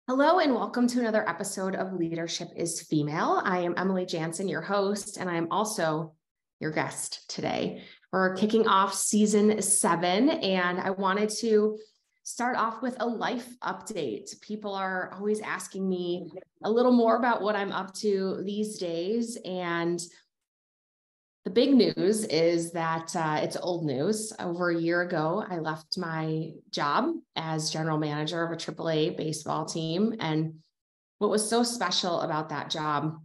Hello and welcome to another episode of Leadership is Female. I am Emily Jaenson, your host, and I am also your guest today. We're kicking off season 7, and I wanted to start off with a life update. People are always asking me a little more about what I'm up to these days, and the big news is that it's old news. Over a year ago, I left my job as general manager of a AAA baseball team. And what was so special about that job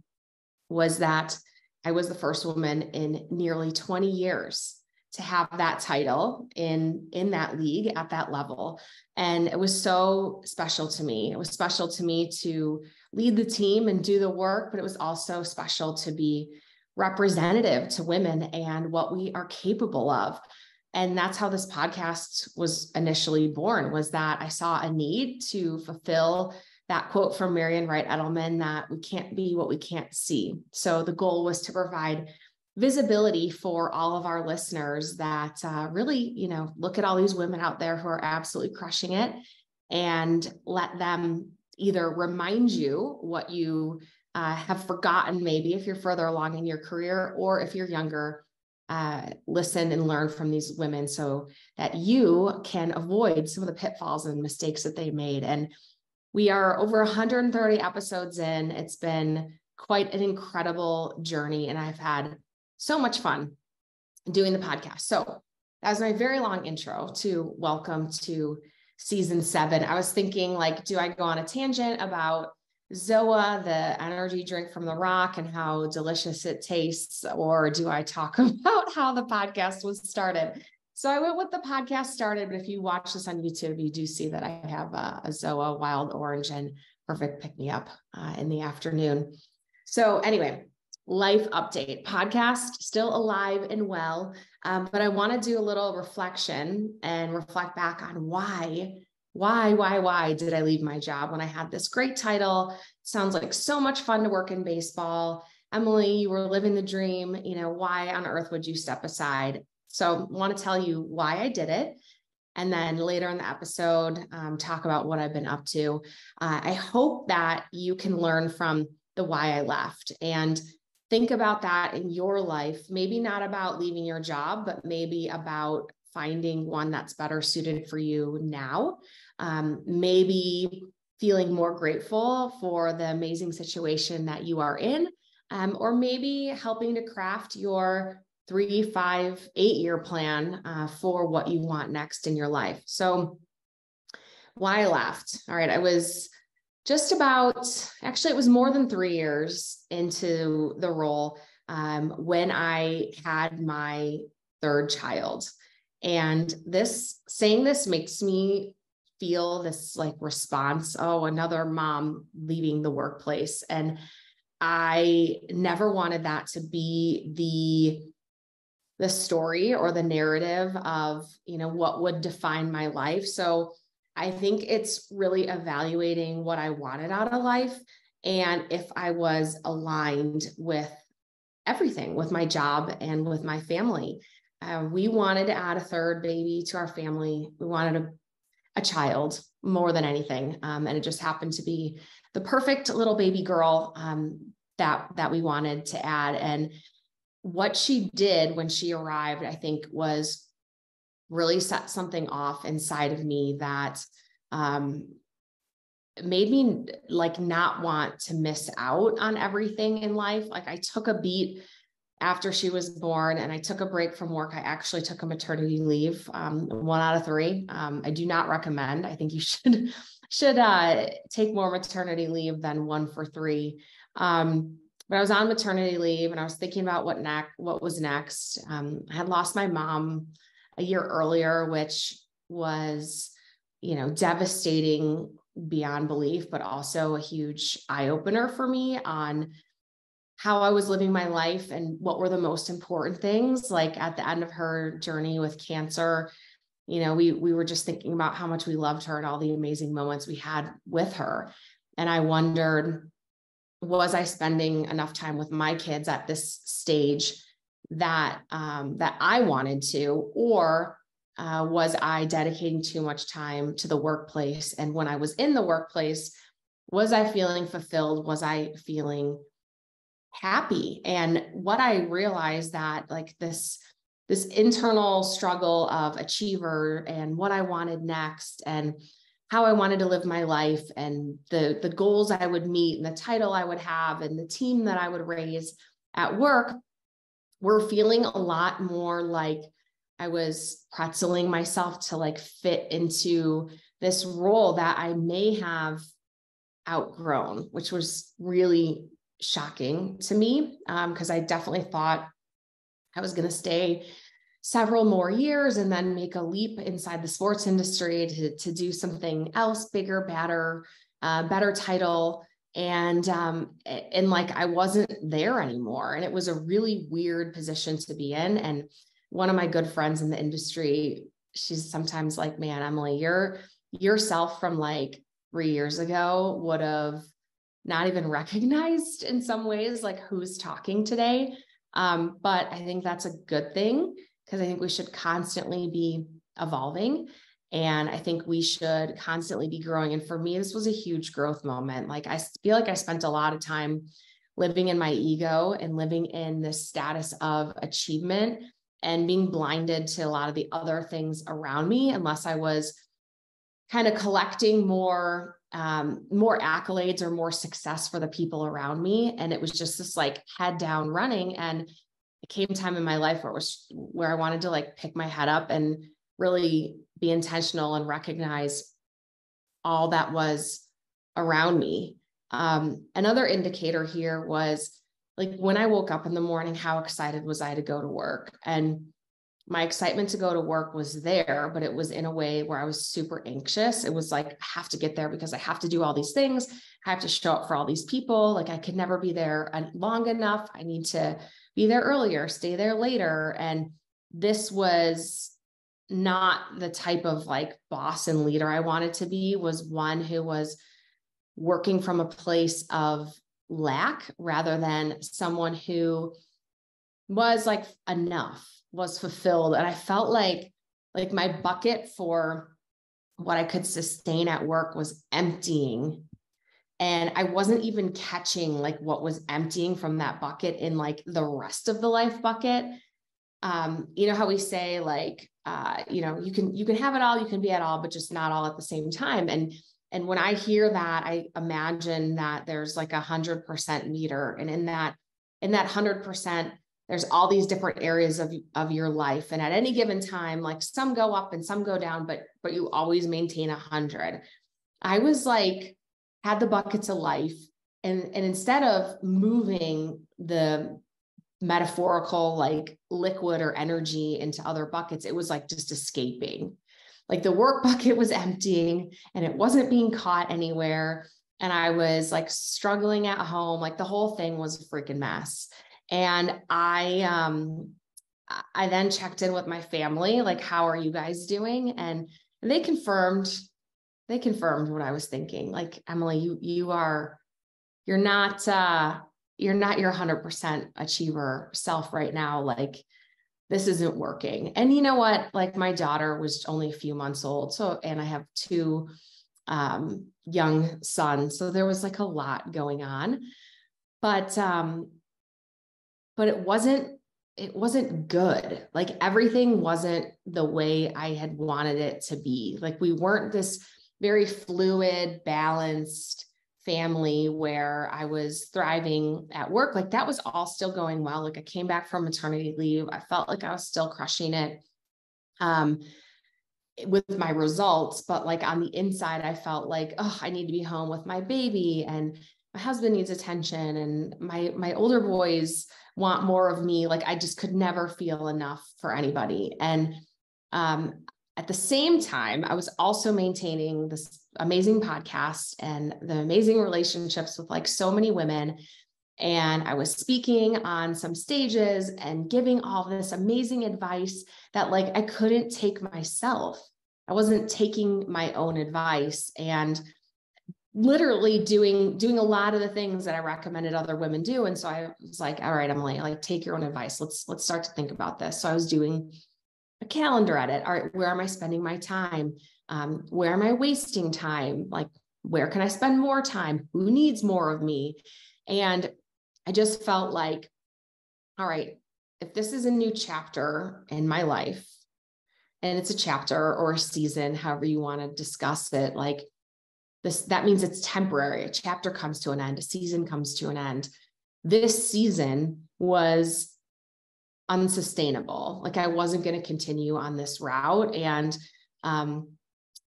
was that I was the first woman in nearly 20 years to have that title in that league at that level. And it was so special to me. It was special to me to lead the team and do the work, but it was also special to be representative to women and what we are capable of. And that's how this podcast was initially born, was that I saw a need to fulfill that quote from Marian Wright Edelman that we can't be what we can't see. So the goal was to provide visibility for all of our listeners that really, look at all these women out there who are absolutely crushing it and let them either remind you what you have forgotten, maybe if you're further along in your career, or if you're younger, listen and learn from these women so that you can avoid some of the pitfalls and mistakes that they made. And we are over 130 episodes in. It's been quite an incredible journey, and I've had so much fun doing the podcast. So that was my very long intro to welcome to season 7. I was thinking, do I go on a tangent about Zoa, the energy drink from The Rock, and how delicious it tastes, or do I talk about how the podcast was started? So I went with the podcast started, but if you watch this on YouTube, you do see that I have a Zoa Wild Orange and perfect pick-me-up in the afternoon. So anyway, life update. Podcast still alive and well, but I want to do a little reflection and reflect back on why did I leave my job when I had this great title? Sounds like so much fun to work in baseball. Emily, you were living the dream. Why on earth would you step aside? So I want to tell you why I did it. And then later in the episode, talk about what I've been up to. I hope that you can learn from the why I left and think about that in your life. Maybe not about leaving your job, but maybe about finding one that's better suited for you now. Maybe feeling more grateful for the amazing situation that you are in, or maybe helping to craft your 3, 5, 8-year plan for what you want next in your life. So why I left. All right. I was just about, actually, it was more than 3 years into the role when I had my 3rd child. And saying this makes me feel this response, oh, another mom leaving the workplace. And I never wanted that to be the story or the narrative of, what would define my life. So I think it's really evaluating what I wanted out of life and if I was aligned with everything, with my job and with my family. We wanted to add a 3rd baby to our family. We wanted a child more than anything. And it just happened to be the perfect little baby girl that we wanted to add. And what she did when she arrived, I think, was really set something off inside of me that made me not want to miss out on everything in life. I took a beat after she was born and I took a break from work. I actually took a maternity leave, 1 out of 3. I do not recommend. I think you should take more maternity leave than 1 for 3. But I was on maternity leave and I was thinking about what was next. I had lost my mom a year earlier, which was, devastating beyond belief, but also a huge eye opener for me on how I was living my life and what were the most important things. At the end of her journey with cancer, we were just thinking about how much we loved her and all the amazing moments we had with her. And I wondered, was I spending enough time with my kids at this stage that I wanted to, or was I dedicating too much time to the workplace? And when I was in the workplace, was I feeling fulfilled? Was I feeling happy? And what I realized that like this internal struggle of achiever and what I wanted next and how I wanted to live my life and the goals I would meet and the title I would have and the team that I would raise at work were feeling a lot more like I was pretzeling myself to like fit into this role that I may have outgrown, which was really shocking to me because I definitely thought I was going to stay several more years and then make a leap inside the sports industry to do something else bigger, better, better title. And like, I wasn't there anymore. And it was a really weird position to be in. And one of my good friends in the industry, she's sometimes like, man, Emily, yourself from like 3 years ago would have not even recognized in some ways, like who's talking today. But I think that's a good thing because I think we should constantly be evolving. And I think we should constantly be growing. And for me, this was a huge growth moment. Like, I feel like I spent a lot of time living in my ego and living in this status of achievement and being blinded to a lot of the other things around me, unless I was kind of collecting more accolades or more success for the people around me. And it was just this like head down running. And it came time in my life where I wanted to like pick my head up and really be intentional and recognize all that was around me. Another indicator here was like when I woke up in the morning, how excited was I to go to work? And my excitement to go to work was there, but it was in a way where I was super anxious. It was like, I have to get there because I have to do all these things. I have to show up for all these people. Like I could never be there long enough. I need to be there earlier, stay there later. And this was not the type of like boss and leader I wanted to be, was one who was working from a place of lack rather than someone who was like enough, was fulfilled. And I felt like my bucket for what I could sustain at work was emptying. And I wasn't even catching like what was emptying from that bucket in like the rest of the life bucket. You know how we say like, you can have it all, you can be at all, but just not all at the same time. And when I hear that, I imagine that there's like 100% meter. And in that 100%, there's all these different areas of your life. And at any given time, like some go up and some go down, but you always maintain 100. I was like, had the buckets of life. And instead of moving the metaphorical, like liquid or energy into other buckets, it was like just escaping. Like the work bucket was emptying and it wasn't being caught anywhere. And I was like struggling at home. Like the whole thing was a freaking mess. And I then checked in with my family, like, how are you guys doing? And they confirmed what I was thinking. Like, Emily, you're not your 100% achiever self right now. Like, this isn't working. And you know what? Like, my daughter was only a few months old. So, and I have two young sons. So there was like a lot going on, but it wasn't good. Like everything wasn't the way I had wanted it to be. Like we weren't this very fluid, balanced family where I was thriving at work. Like that was all still going well. Like I came back from maternity leave. I felt like I was still crushing it with my results, but like on the inside, I felt like, oh, I need to be home with my baby and my husband needs attention and my older boys want more of me. Like I just could never feel enough for anybody. And at the same time, I was also maintaining this amazing podcast and the amazing relationships with like so many women. And I was speaking on some stages and giving all this amazing advice that like I couldn't take myself. I wasn't taking my own advice and literally doing a lot of the things that I recommended other women do. And so I was like, all right, Emily, like take your own advice. Let's start to think about this. So I was doing a calendar edit. All right, where am I spending my time? Where am I wasting time? Like Where can I spend more time? Who needs more of me? And I just felt like, all right, if this is a new chapter in my life, and it's a chapter or a season, however you want to discuss it, like this, that means it's temporary. A chapter comes to an end, a season comes to an end. This season was unsustainable. Like I wasn't going to continue on this route. And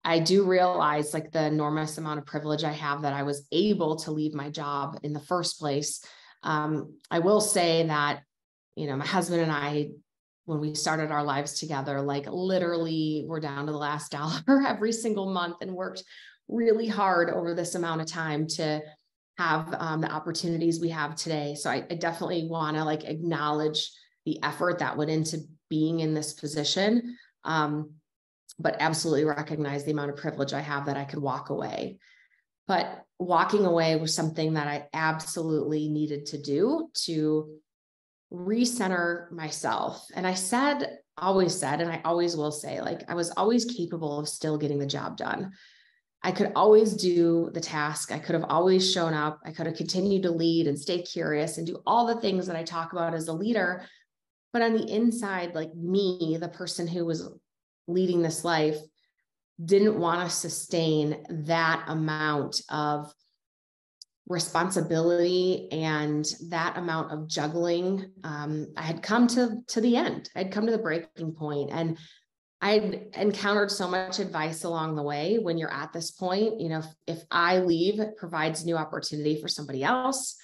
I do realize like the enormous amount of privilege I have that I was able to leave my job in the first place. I will say that, my husband and I, when we started our lives together, like literally we're down to the last dollar every single month and worked really hard over this amount of time to have the opportunities we have today. So I definitely want to like acknowledge the effort that went into being in this position. But absolutely recognize the amount of privilege I have that I could walk away. But walking away was something that I absolutely needed to do to recenter myself. And I always said, and I always will say, like, I was always capable of still getting the job done. I could always do the task. I could have always shown up. I could have continued to lead and stay curious and do all the things that I talk about as a leader. But on the inside, like me, the person who was leading this life, didn't want to sustain that amount of responsibility and that amount of juggling. I had come to the end. I'd come to the breaking point, and I'd encountered so much advice along the way. When you're at this point, if I leave, it provides new opportunity for somebody else.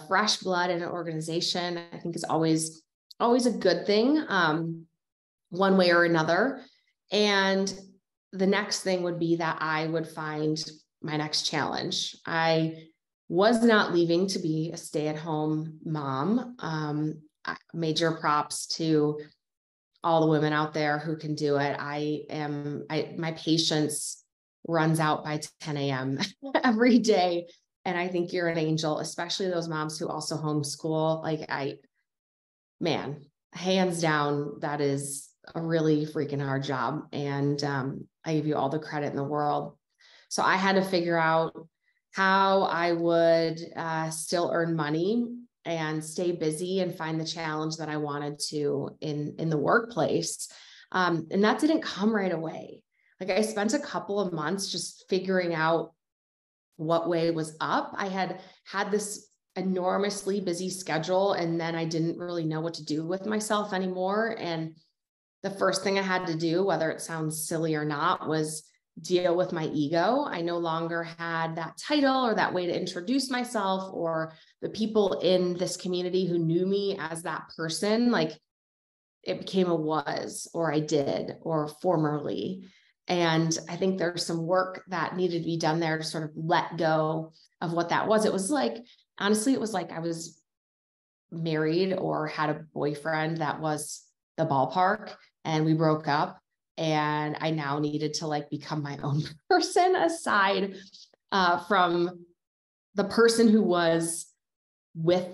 Fresh blood in an organization, I think, is always a good thing, one way or another. And the next thing would be that I would find my next challenge. I was not leaving to be a stay-at-home mom. Major props to all the women out there who can do it. My patience runs out by 10 a.m. every day. And I think you're an angel, especially those moms who also homeschool. Like hands down, that is a really freaking hard job. And I give you all the credit in the world. So I had to figure out how I would still earn money and stay busy and find the challenge that I wanted to in the workplace. And that didn't come right away. Like I spent a couple of months just figuring out what way was up. I had this enormously busy schedule, and then I didn't really know what to do with myself anymore. And the first thing I had to do, whether it sounds silly or not, was deal with my ego. I no longer had that title or that way to introduce myself, or the people in this community who knew me as that person. Like it became a was, or I did, or formerly. And I think there's some work that needed to be done there to sort of let go of what that was. It was like, honestly, it was like I was married or had a boyfriend that was the ballpark, and we broke up, and I now needed to like become my own person aside from the person who was with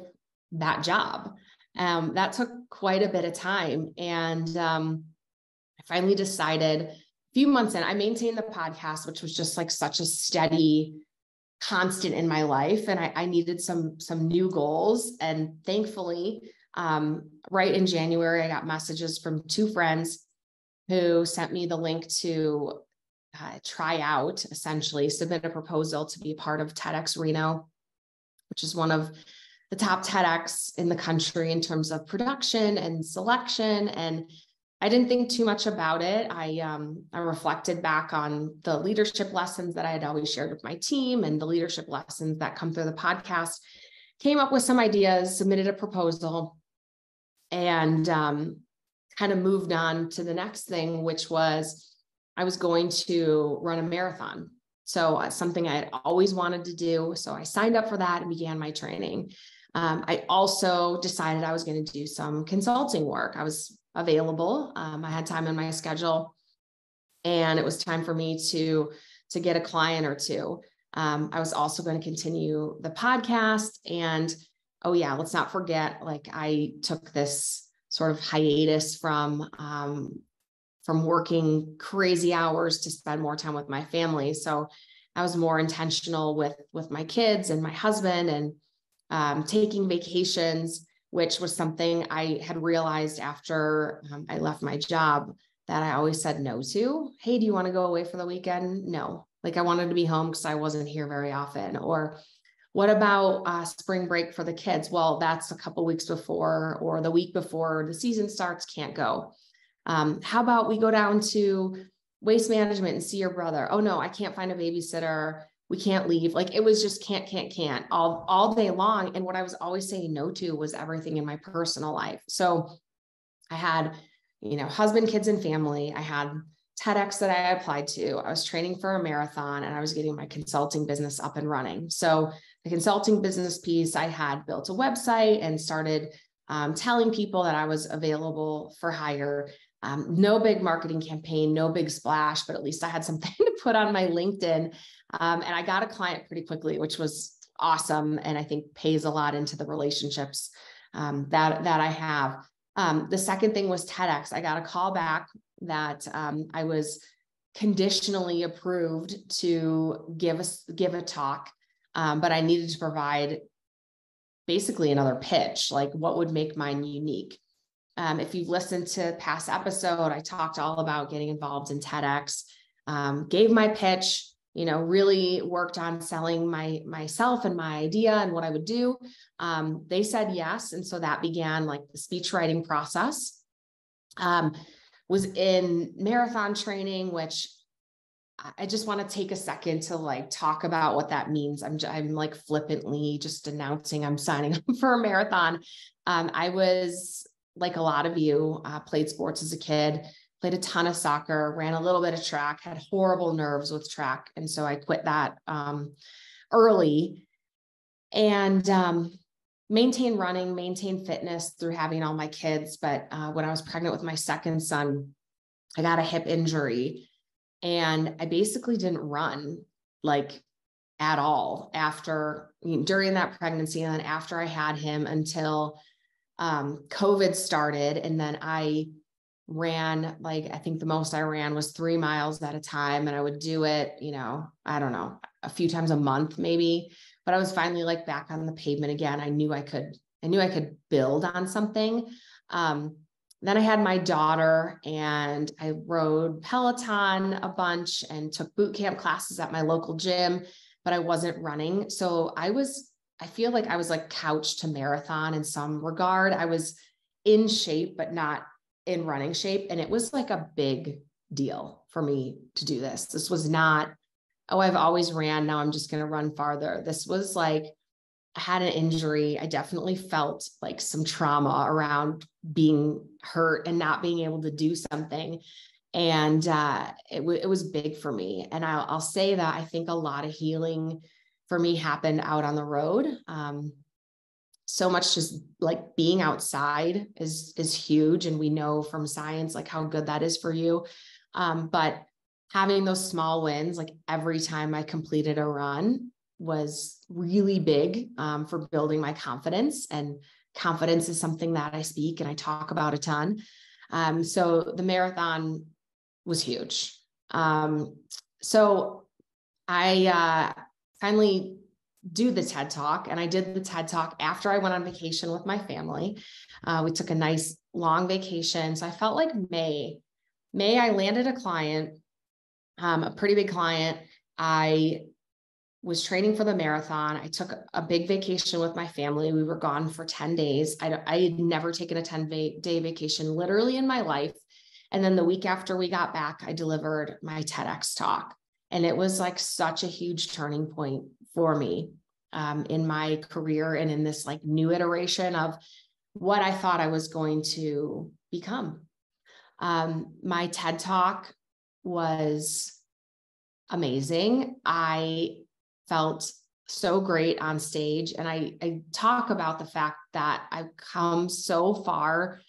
that job. That took quite a bit of time. And I finally decided a few months in, I maintained the podcast, which was just like such a steady constant in my life. And I needed some new goals. And thankfully, right in January, I got messages from two friends who sent me the link to try out, essentially submit a proposal to be a part of TEDx Reno, which is one of the top TEDx in the country in terms of production and selection. And I didn't think too much about it. I reflected back on the leadership lessons that I had always shared with my team and the leadership lessons that come through the podcast, came up with some ideas, submitted a proposal, and kind of moved on to the next thing, which was I was going to run a marathon. So something I had always wanted to do. So I signed up for that and began my training. I also decided I was going to do some consulting work. I was available. I had time in my schedule, and it was time for me to get a client or two. I was also going to continue the podcast, and oh yeah, let's not forget, like I took this sort of hiatus from working crazy hours to spend more time with my family. So I was more intentional with my kids and my husband, and taking vacations, which was something I had realized after I left my job that I always said no to. Hey, do you want to go away for the weekend? No. Like, I wanted to be home because I wasn't here very often. Or what about spring break for the kids? Well, that's a couple weeks before, or the week before the season starts, can't go. How about we go down to Waste Management and see your brother? Oh no, I can't find a babysitter. We can't leave. Like, it was just can't all day long. And what I was always saying no to was everything in my personal life. So I had, husband, kids, and family. I had TEDx that I applied to. I was training for a marathon, and I was getting my consulting business up and running. So the consulting business piece, I had built a website and started telling people that I was available for hire. No big marketing campaign, no big splash, but at least I had something to put on my LinkedIn. And I got a client pretty quickly, which was awesome. And I think pays a lot into the relationships that I have. The second thing was TEDx. I got a call back that I was conditionally approved to give a talk, but I needed to provide basically another pitch, like what would make mine unique. If you've listened to past episode, I talked all about getting involved in TEDx, gave my pitch, really worked on selling myself and my idea and what I would do. They said yes. And so that began like the speech writing process. Was in marathon training, which I just want to take a second to like talk about what that means. I'm like flippantly just announcing I'm signing up for a marathon. I was like a lot of you, played sports as a kid, played a ton of soccer, ran a little bit of track, had horrible nerves with track. And so I quit that early, and maintain running, maintain fitness through having all my kids. But when I was pregnant with my second son, I got a hip injury, and I basically didn't run like at all during that pregnancy. And then after I had him until COVID started. And then I ran, like, I think the most I ran was 3 miles at a time. And I would do it, I don't know, a few times a month, maybe, but I was finally like back on the pavement again. I knew I could build on something. Then I had my daughter, and I rode Peloton a bunch and took boot camp classes at my local gym, but I wasn't running. So I feel like I was like couch to marathon in some regard. I was in shape, but not in running shape. And it was like a big deal for me to do this. This was not, oh, I've always ran, now I'm just going to run farther. This was like, I had an injury. I definitely felt like some trauma around being hurt and not being able to do something. And it was big for me. And I'll say that I think a lot of healing for me happened out on the road. So much just like being outside is huge. And we know from science, like how good that is for you. But having those small wins, like every time I completed a run, was really big for building my confidence. And confidence is something that I speak and I talk about a ton. So the marathon was huge. So I finally do the TED Talk, and I did the TED Talk after I went on vacation with my family. We took a nice long vacation. So I felt like May I landed a client, a pretty big client. I was training for the marathon. I took a big vacation with my family. We were gone for 10 days. I had never taken a 10-day vacation literally in my life. And then the week after we got back, I delivered my TEDx talk. And it was like such a huge turning point for me in my career and in this like new iteration of what I thought I was going to become. My TED Talk was amazing. I felt so great on stage. And I talk about the fact that I've come so far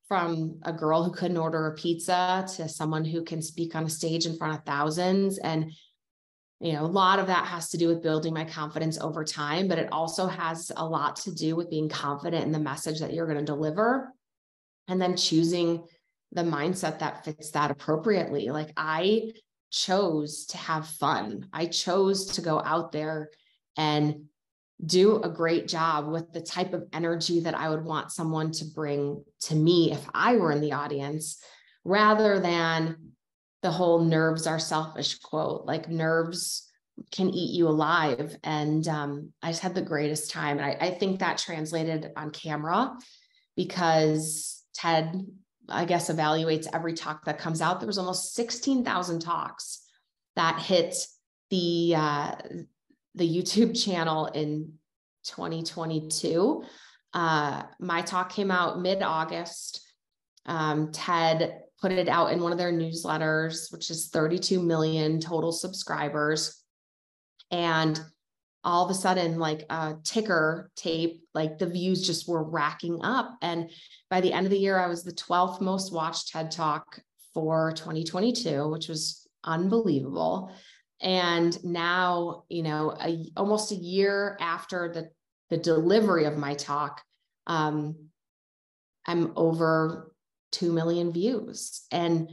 from a girl who couldn't order a pizza to someone who can speak on a stage in front of thousands. And, a lot of that has to do with building my confidence over time, but it also has a lot to do with being confident in the message that you're going to deliver and then choosing the mindset that fits that appropriately. Like I chose to have fun. I chose to go out there and do a great job with the type of energy that I would want someone to bring to me if I were in the audience, rather than the whole nerves are selfish quote, like nerves can eat you alive. And I just had the greatest time. And I think that translated on camera because TED, I guess, evaluates every talk that comes out. There was almost 16,000 talks that hit the YouTube channel in 2022. My talk came out mid-August. TED put it out in one of their newsletters, which is 32 million total subscribers. And all of a sudden, like a ticker tape, like the views just were racking up. And by the end of the year, I was the 12th most watched TED Talk for 2022, which was unbelievable. And now, almost a year after the delivery of my talk, I'm over 2 million views. And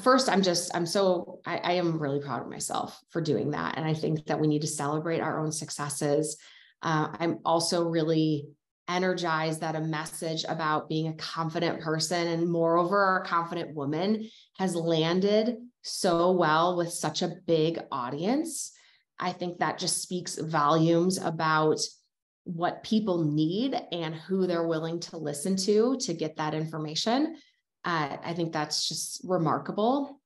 first, I am really proud of myself for doing that. And I think that we need to celebrate our own successes. I'm also really energized that a message about being a confident person, and moreover, a confident woman, has landed so well with such a big audience. I think that just speaks volumes about what people need and who they're willing to listen to get that information. I think that's just remarkable.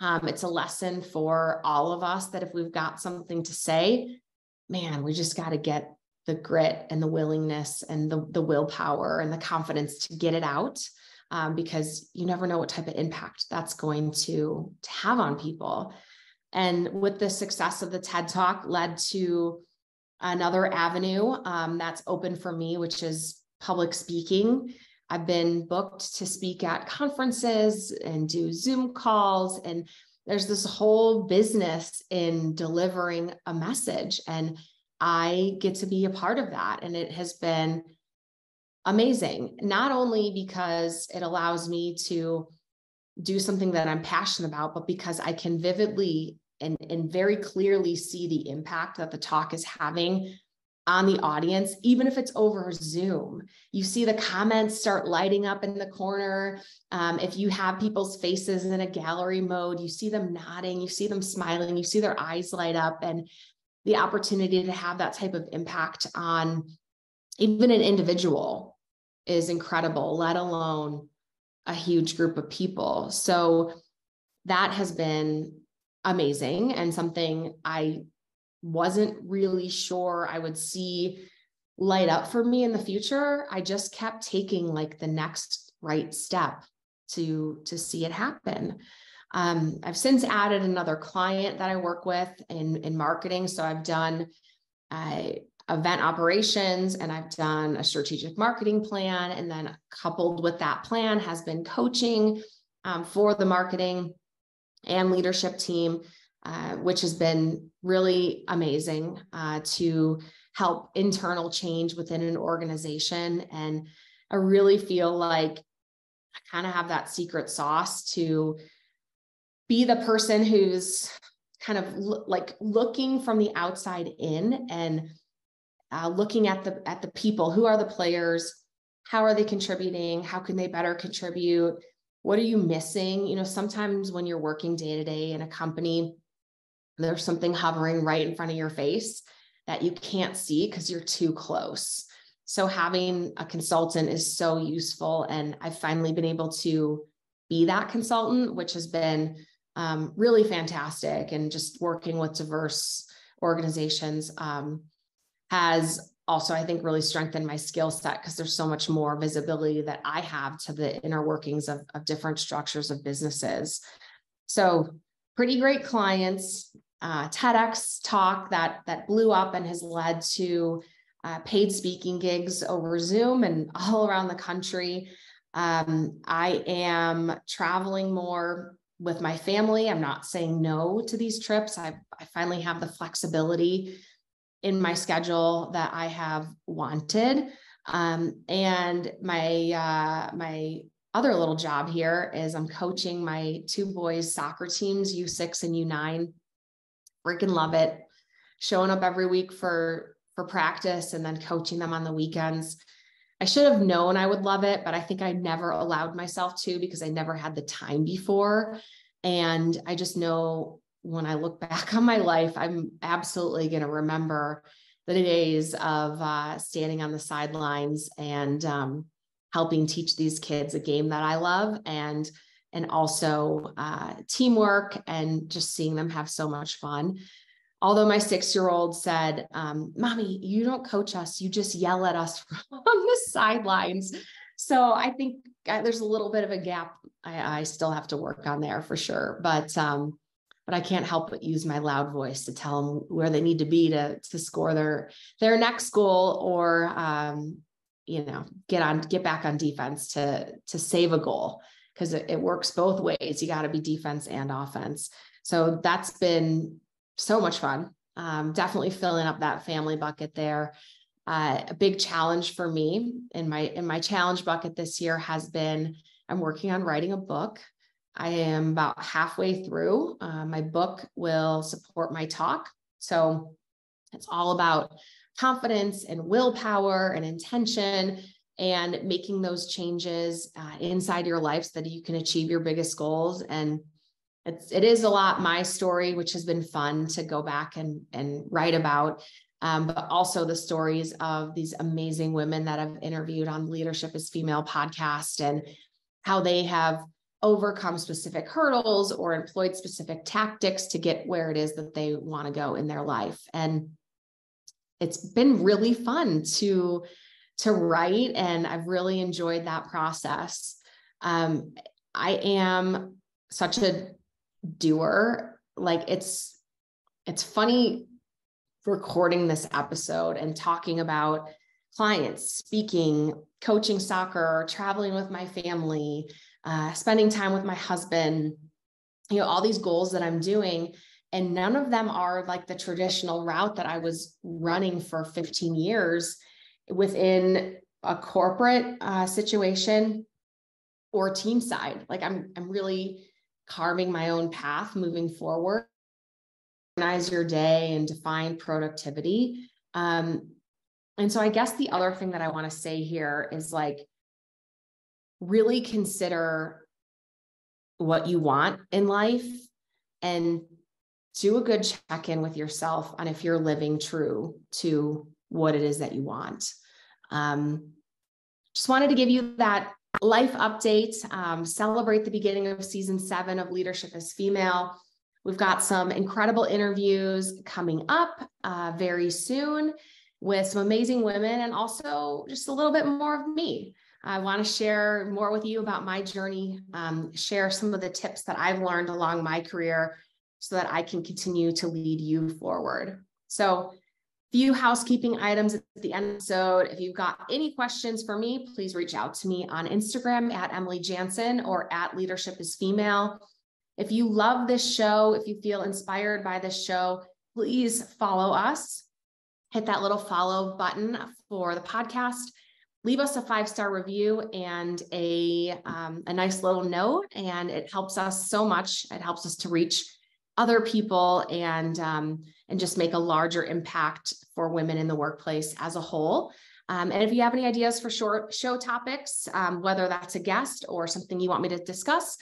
It's a lesson for all of us that if we've got something to say, man, we just got to get the grit and the willingness and the willpower and the confidence to get it out, because you never know what type of impact that's going to have on people. And with the success of the TED Talk led to another avenue that's open for me, which is public speaking. I've been booked to speak at conferences and do Zoom calls. And there's this whole business in delivering a message. And I get to be a part of that. And it has been amazing, not only because it allows me to do something that I'm passionate about, but because I can vividly and very clearly see the impact that the talk is having on the audience, even if it's over Zoom. You see the comments start lighting up in the corner. If you have people's faces in a gallery mode, you see them nodding, you see them smiling, you see their eyes light up. And the opportunity to have that type of impact on even an individual is incredible, let alone a huge group of people. So that has been amazing, and something I wasn't really sure I would see light up for me in the future. I just kept taking like the next right step to see it happen. I've since added another client that I work with in marketing. So I've done event operations, and I've done a strategic marketing plan. And then coupled with that plan has been coaching for the marketing and leadership team, which has been really amazing to help internal change within an organization. And I really feel like I kind of have that secret sauce to be the person who's kind of like looking from the outside in and looking at the people. Who are the players? How are they contributing? How can they better contribute? What are you missing? Sometimes when you're working day to day in a company, there's something hovering right in front of your face that you can't see because you're too close. So having a consultant is so useful. And I've finally been able to be that consultant, which has been really fantastic. And just working with diverse organizations has also, I think, really strengthened my skill set, because there's so much more visibility that I have to the inner workings of different structures of businesses. So pretty great clients, TEDx talk that blew up and has led to paid speaking gigs over Zoom and all around the country. I am traveling more with my family. I'm not saying no to these trips. I finally have the flexibility in my schedule that I have wanted. And my other little job here is I'm coaching my two boys' soccer teams, U6 and U9. Freaking love it. Showing up every week for practice and then coaching them on the weekends. I should have known I would love it, but I think I never allowed myself to because I never had the time before. And I just know when I look back on my life, I'm absolutely going to remember the days of standing on the sidelines and helping teach these kids a game that I love, and also teamwork and just seeing them have so much fun. Although my 6-year-old said, Mommy, you don't coach us, you just yell at us from the sidelines. So I think there's a little bit of a gap I still have to work on there for sure. But I can't help but use my loud voice to tell them where they need to be to score their next goal, or get back on defense to save a goal, because it works both ways. You got to be defense and offense. So that's been so much fun. Definitely filling up that family bucket there. A big challenge for me in my challenge bucket this year has been, I'm working on writing a book. I am about halfway through. My book will support my talk. So it's all about confidence and willpower and intention, and making those changes inside your life so that you can achieve your biggest goals. And it is a lot my story, which has been fun to go back and write about, but also the stories of these amazing women that I've interviewed on Leadership is Female podcast, and how they have overcome specific hurdles or employed specific tactics to get where it is that they want to go in their life. And it's been really fun to write, and I've really enjoyed that process. I am such a doer. Like it's funny recording this episode and talking about clients, speaking, coaching soccer, traveling with my family, spending time with my husband, all these goals that I'm doing. And none of them are like the traditional route that I was running for 15 years within a corporate situation or team side. Like I'm really carving my own path moving forward. Organize your day and define productivity. And so I guess the other thing that I want to say here is, like, really consider what you want in life and do a good check-in with yourself on if you're living true to what it is that you want. Just wanted to give you that life update, celebrate the beginning of season 7 of Leadership is Female. We've got some incredible interviews coming up very soon with some amazing women, and also just a little bit more of me. I want to share more with you about my journey, share some of the tips that I've learned along my career so that I can continue to lead you forward. So, few housekeeping items at the end of the episode. If you've got any questions for me, please reach out to me on Instagram at Emily Jaenson or at Leadership is Female. If you love this show, if you feel inspired by this show, please follow us. Hit that little follow button for the podcast. Leave us a 5-star review and a nice little note, and it helps us so much. It helps us to reach other people and just make a larger impact for women in the workplace as a whole. And if you have any ideas for short show topics, whether that's a guest or something you want me to discuss,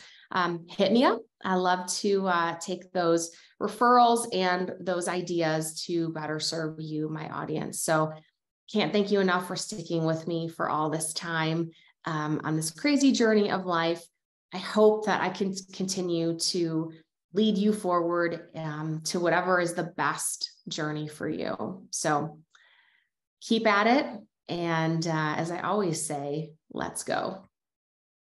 hit me up. I love to take those referrals and those ideas to better serve you, my audience. So can't thank you enough for sticking with me for all this time on this crazy journey of life. I hope that I can continue to lead you forward to whatever is the best journey for you. So keep at it. And as I always say, let's go.